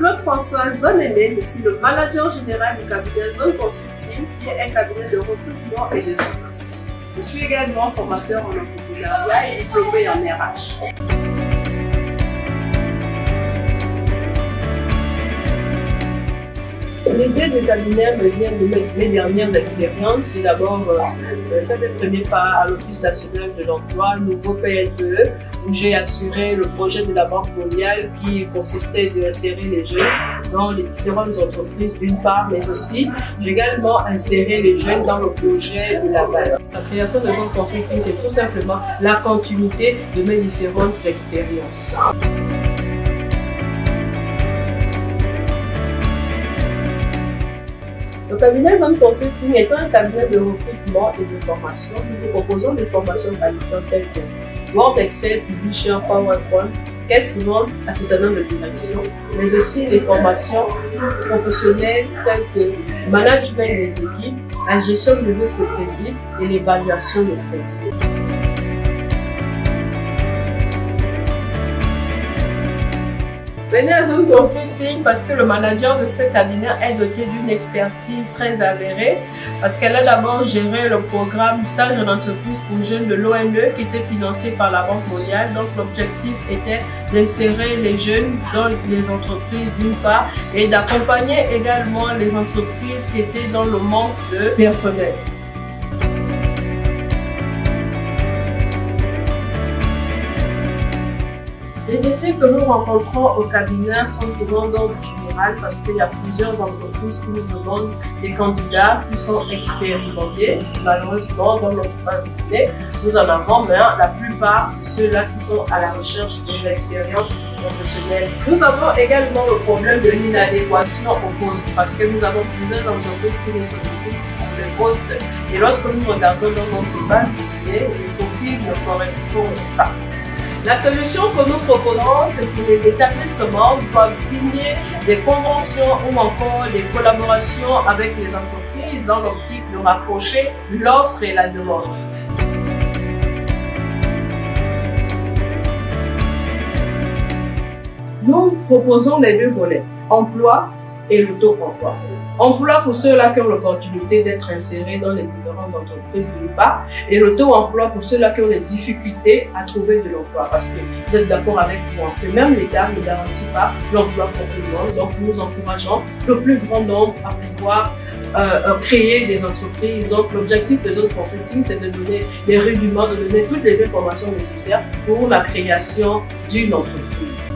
Claude François Zonéné, je suis le manager général du cabinet Zone Consulting, qui est un cabinet de recrutement et de finance. Je suis également formateur en entrepreneuriat et diplômé en RH. L'idée du cabinet me vient de mes dernières expériences. J'ai d'abord fait le premier pas à l'Office national de l'emploi, nouveau PNPE, où j'ai assuré le projet de la Banque mondiale qui consistait d'insérer les jeunes dans les différentes entreprises d'une part, mais aussi j'ai également inséré les jeunes dans le projet de la valeur. La création de Zone Consulting, c'est tout simplement la continuité de mes différentes expériences. Le cabinet Zone Consulting est un cabinet de recrutement et de formation. Nous vous proposons des formations qualifiantes telles que Word, Excel, Publisher, PowerPoint, caisse vente, assistant de direction, mais aussi des formations professionnelles telles que management des équipes, la gestion du risque de crédit et l'évaluation de crédit. Venez à Zone Consulting parce que le manager de ce cabinet est doté d'une expertise très avérée, parce qu'elle a d'abord géré le programme Stage en entreprise pour jeunes de l'ONE qui était financé par la Banque mondiale. Donc l'objectif était d'insérer les jeunes dans les entreprises d'une part et d'accompagner également les entreprises qui étaient dans le manque de personnel. Les défis que nous rencontrons au cabinet sont souvent d'ordre général parce qu'il y a plusieurs entreprises qui nous demandent des candidats qui sont expérimentés. Malheureusement, dans notre cabinet, nous en avons, mais la plupart, c'est ceux-là qui sont à la recherche de l'expérience professionnelle. Nous avons également le problème de l'inadéquation au poste parce que nous avons plusieurs entreprises qui nous sollicitent pour les postes. Et lorsque nous regardons dans notre base de données, les profils ne correspondent pas. La solution que nous proposons, c'est que les établissements doivent signer des conventions ou encore des collaborations avec les entreprises dans l'optique de rapprocher l'offre et la demande. Nous proposons les deux volets, emploi et le taux d'emploi. Emploi pour ceux-là qui ont l'opportunité d'être insérés dans les différentes entreprises d'une part, et le taux emploi pour ceux-là qui ont les difficultés à trouver de l'emploi. Parce que vous êtes d'accord avec moi que même l'État ne garantit pas l'emploi pour tout le monde. Donc nous encourageons le plus grand nombre à pouvoir créer des entreprises. Donc l'objectif de Zone Consulting, c'est de donner les rudiments, de donner toutes les informations nécessaires pour la création d'une entreprise.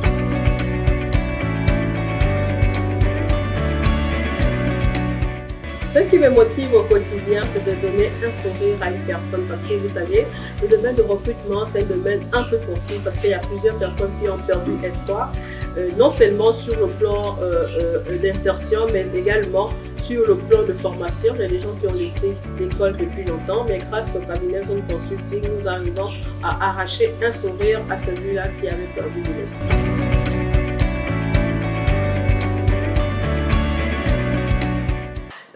Ce qui me motive au quotidien, c'est de donner un sourire à une personne parce que vous savez, le domaine de recrutement, c'est un domaine un peu sensible parce qu'il y a plusieurs personnes qui ont perdu espoir, non seulement sur le plan d'insertion, mais également sur le plan de formation. Il y a des gens qui ont laissé l'école depuis longtemps, mais grâce au cabinet Zone Consulting, nous arrivons à arracher un sourire à celui-là qui avait perdu de l'espoir.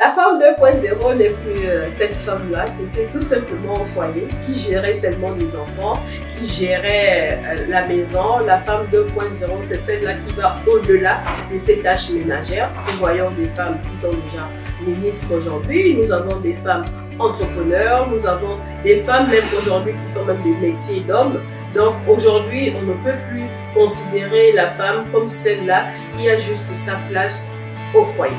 La femme 2.0 n'est plus cette femme-là qui était tout simplement au foyer, qui gérait seulement les enfants, qui gérait la maison. La femme 2.0, c'est celle-là qui va au-delà de ses tâches ménagères. Nous voyons des femmes qui sont déjà ministres aujourd'hui, nous avons des femmes entrepreneurs, nous avons des femmes même aujourd'hui qui font même des métiers d'hommes. Donc aujourd'hui, on ne peut plus considérer la femme comme celle-là qui a juste sa place au foyer.